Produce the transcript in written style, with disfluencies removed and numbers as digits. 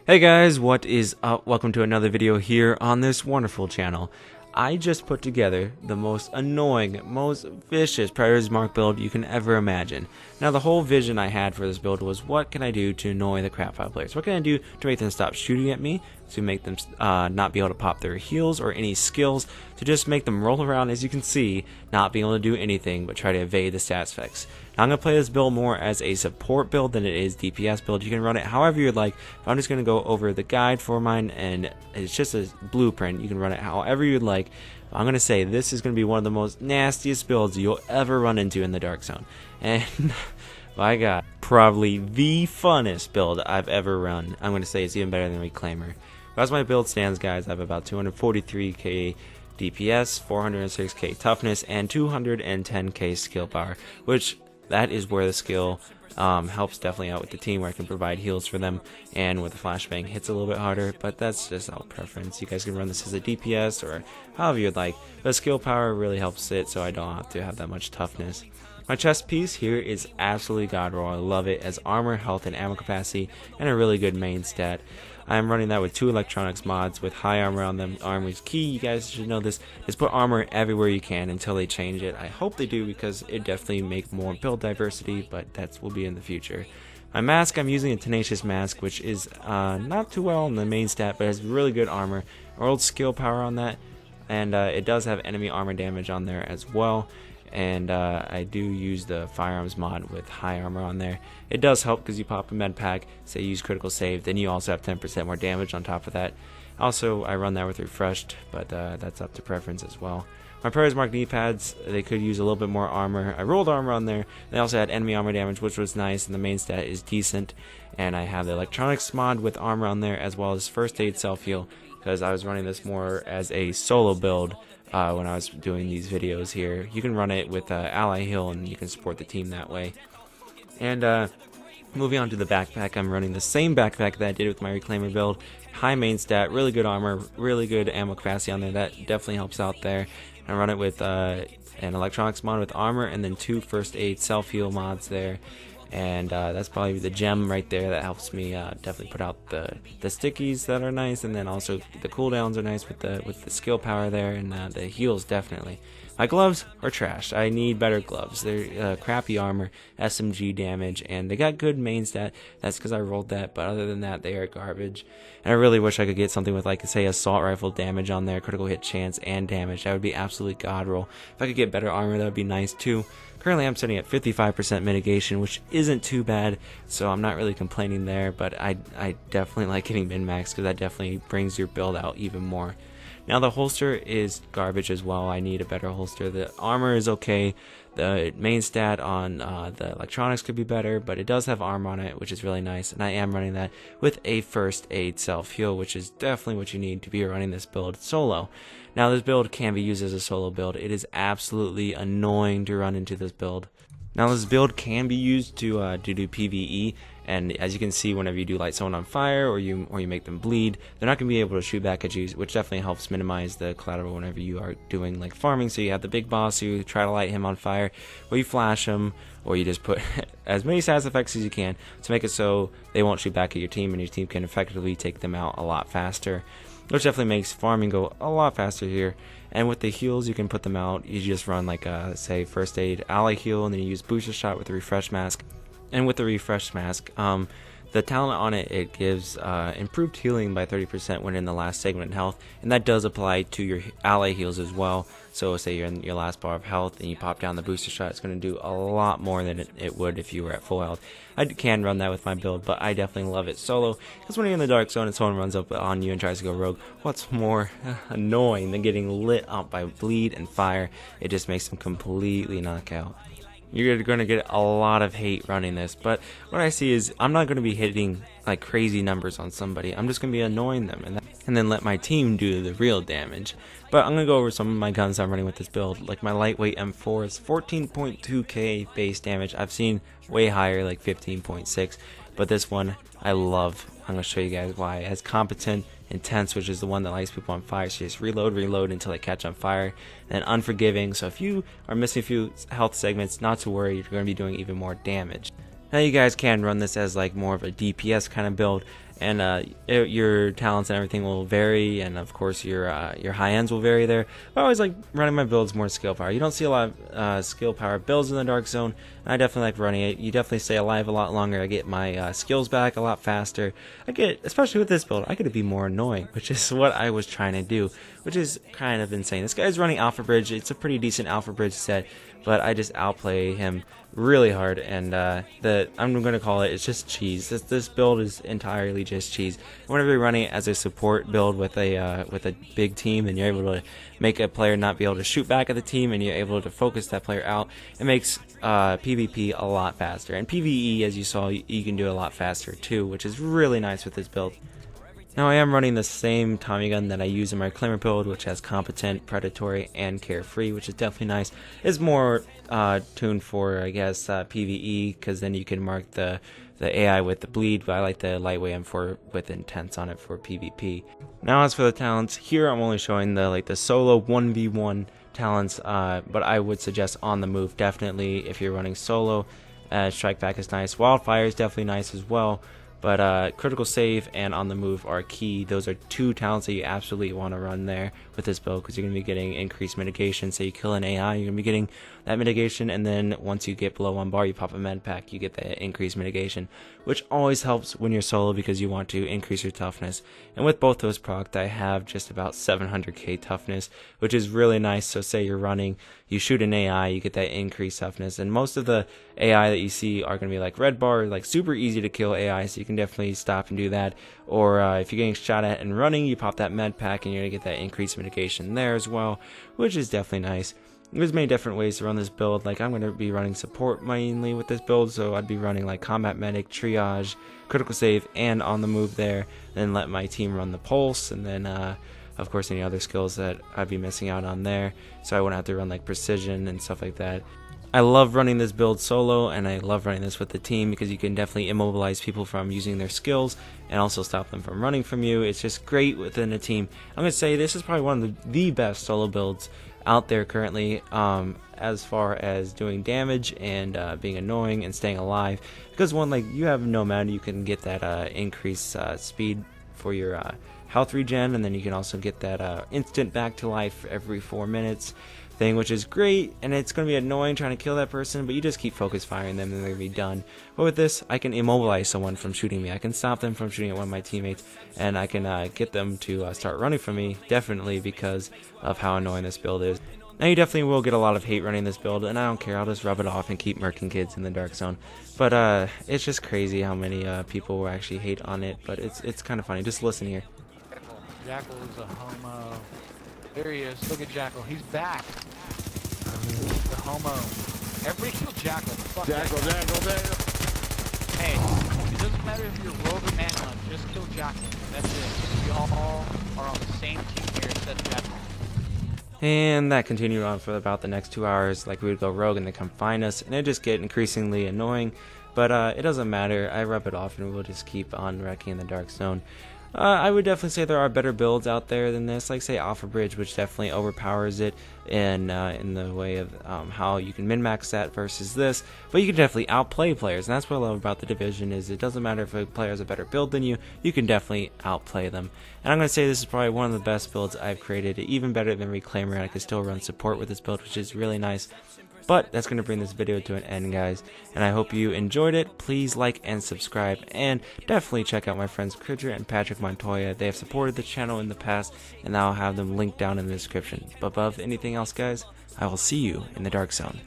Hey guys, what is up? Welcome to another video here on this wonderful channel. I just put together the most annoying, most vicious Predator's Mark build you can ever imagine. Now the whole vision I had for this build was, what can I do to annoy the crap out of players? What can I do to make them stop shooting at me? To make them not be able to pop their heals or any skills? To just make them roll around, as you can see, not being able to do anything but try to evade the stats effects. Now I'm going to play this build more as a support build than it is DPS build. You can run it however you'd like. I'm just going to go over the guide for mine, and it's just a blueprint. You can run it however you'd like. I'm going to say this is going to be one of the most nastiest builds you'll ever run into in the Dark Zone. And my god, probably the funnest build I've ever run. I'm going to say it's even better than Reclaimer. As my build stands, guys, I have about 243k DPS, 406k toughness, and 210k skill power, which that is where the skill helps definitely out with the team, where I can provide heals for them, and with the flashbang hits a little bit harder, but that's just all preference. You guys can run this as a DPS or however you'd like, but skill power really helps it, so I don't have to have that much toughness. My chest piece here is absolutely god roll. I love it as armor, health, and ammo capacity, and a really good main stat. I'm running that with 2 electronics mods with high armor on them. Armor is key, you guys should know this. Is put armor everywhere you can until they change it. I hope they do, because it definitely make more build diversity, but that will be in the future. My mask, I'm using a Tenacious mask, which is not too well in the main stat, but has really good armor. Old skill power on that, and it does have enemy armor damage on there as well. And I do use the firearms mod with high armor on there. It does help because you pop a med pack, say you use critical save, then you also have 10% more damage on top of that. Also, I run that with refreshed, but that's up to preference as well. My Predator's Mark knee pads, they could use a little bit more armor. I rolled armor on there. They also had enemy armor damage, which was nice, and the main stat is decent. And I have the electronics mod with armor on there, as well as first aid self heal, because I was running this more as a solo build. When I was doing these videos here, you can run it with ally heal, and you can support the team that way. And moving on to the backpack, I'm running the same backpack that I did with my Reclaimer build. High main stat, really good armor, really good ammo capacity on there. That definitely helps out there. I run it with an electronics mod with armor, and then 2 first aid self heal mods there. And that's probably the gem right there that helps me definitely put out the stickies that are nice, and then also the cooldowns are nice with the skill power there, and the heals definitely. My gloves are trash. I need better gloves. They're crappy armor, SMG damage, and they got good main stat. That's because I rolled that, but other than that, they are garbage. And I really wish I could get something with, like, say, assault rifle damage on there, critical hit chance, and damage. That would be absolutely god roll. If I could get better armor, that would be nice too. Currently, I'm sitting at 55% mitigation, which isn't too bad, so I'm not really complaining there, but I definitely like getting min-max, because that definitely brings your build out even more. Now the holster is garbage as well. I need a better holster. The armor is okay. The main stat on the electronics could be better, but it does have armor on it, which is really nice, and I am running that with a first aid self heal, which is definitely what you need to be running this build solo. Now this build can be used as a solo build. It is absolutely annoying to run into this build. Now this build can be used to do PvE, and as you can see, whenever you do light someone on fire or you make them bleed, they're not going to be able to shoot back at you, which definitely helps minimize the collateral whenever you are doing like farming. So you have the big boss, you try to light him on fire, or you flash him, or you just put as many stats effects as you can to make it so they won't shoot back at your team, and your team can effectively take them out a lot faster, which definitely makes farming go a lot faster here. And with the heals, you can put them out. You just run like say first aid, ally heal, and then you use booster shot with the refresh mask. And with the refresh mask, the talent on it, it gives improved healing by 30% when in the last segment in health, and that does apply to your ally heals as well. So say you're in your last bar of health and you pop down the booster shot, it's going to do a lot more than it would if you were at full health. I can run that with my build, but I definitely love it solo, because when you're in the Dark Zone and someone runs up on you and tries to go rogue, what's more annoying than getting lit up by bleed and fire? It just makes them completely knock out. You're going to get a lot of hate running this, but what I see is I'm not going to be hitting like crazy numbers on somebody. I'm just going to be annoying them, and then let my team do the real damage. But I'm going to go over some of my guns I'm running with this build. Like my lightweight M4 is 14.2k base damage. I've seen way higher, like 15.6, but this one I love. I'm going to show you guys why. It has competent, intense, which is the one that lights people on fire, so you just reload until they catch on fire. And unforgiving, so if you are missing a few health segments, not to worry, you're going to be doing even more damage. Now you guys can run this as like more of a DPS kind of build, and your talents and everything will vary, and of course your high ends will vary there. But I always like running my builds more skill power. You don't see a lot of skill power builds in the Dark Zone, and I definitely like running it. You definitely stay alive a lot longer. I get my skills back a lot faster. Especially with this build, I get to be more annoying, which is what I was trying to do, which is kind of insane. This guy's running Alpha Bridge. It's a pretty decent Alpha Bridge set, but I just outplay him really hard, and I'm going to call it's just cheese. This build is entirely just cheese. Whenever you're running it as a support build with a big team, and you're able to make a player not be able to shoot back at the team, and you're able to focus that player out, it makes PvP a lot faster. And PvE, as you saw, you can do a lot faster too, which is really nice with this build. Now I am running the same Tommy gun that I use in my Claimer build, which has Competent, Predatory, and Carefree, which is definitely nice. It's more tuned for, I guess, PvE, because then you can mark the AI with the bleed, but I like the lightweight M4 with Intense on it for PvP. Now as for the talents, here I'm only showing the solo 1v1 talents, but I would suggest On the Move definitely if you're running solo. Strike Back is nice. Wildfire is definitely nice as well. But Critical Save and On the Move are key. Those are two talents that you absolutely want to run there with this build, because you're going to be getting increased mitigation. Say you kill an AI, you're going to be getting that mitigation, and then once you get below 1 bar, you pop a med pack, you get that increased mitigation, which always helps when you're solo because you want to increase your toughness. And with both those procs, I have just about 700k toughness, which is really nice. So say you're running, you shoot an AI, you get that increased toughness, and most of the AI that you see are going to be like red bar, like super easy to kill AI, so you can definitely stop and do that. Or if you're getting shot at and running, you pop that med pack and you're going to get that increased mitigation there as well, which is definitely nice. There's many different ways to run this build. Like I'm going to be running support mainly with this build, so I'd be running like Combat Medic, Triage, Critical Save, and On the Move there, then let my team run the Pulse, and then of course any other skills that I'd be missing out on there, so I wouldn't have to run like Precision and stuff like that. I love running this build solo, and I love running this with the team because you can definitely immobilize people from using their skills and also stop them from running from you. It's just great within a team. I'm going to say this is probably one of the best solo builds out there currently, as far as doing damage and being annoying and staying alive, because one, like, you have Nomad, you can get that increased speed for your health regen, and then you can also get that instant back to life every 4 minutes thing, which is great. And it's going to be annoying trying to kill that person, but you just keep focus firing them and they're going to be done. But with this, I can immobilize someone from shooting me. I can stop them from shooting at one of my teammates, and I can get them to start running from me, definitely because of how annoying this build is. Now you definitely will get a lot of hate running this build, and I don't care, I'll just rub it off and keep murking kids in the Dark Zone. But it's just crazy how many people will actually hate on it, but it's kind of funny. Just listen here. Jackal is a homo. There he is. Look at Jackal. He's back. The homo. Everybody kill Jackal. Fuck Jackal. Hey, it doesn't matter if you're rogue or manhunt. Just kill Jackal. That's it. We all are on the same team here except Jackal. And that continued on for about the next 2 hours. Like, we would go rogue and they come find us, and it just get increasingly annoying. But it doesn't matter. I rub it off and we'll just keep on wrecking in the Dark Zone. I would definitely say there are better builds out there than this, like say Alpha Bridge, which definitely overpowers it in the way of how you can min-max that versus this. But you can definitely outplay players, and that's what I love about the Division, is it doesn't matter if a player has a better build than you can definitely outplay them. And I'm going to say this is probably one of the best builds I've created, even better than Reclaimer, and I can still run support with this build, which is really nice. But that's going to bring this video to an end, guys, and I hope you enjoyed it. Please like and subscribe, and definitely check out my friends Criger and Patric Montoya. They have supported the channel in the past, and I'll have them linked down in the description. But above anything else, guys, I will see you in the Dark Zone.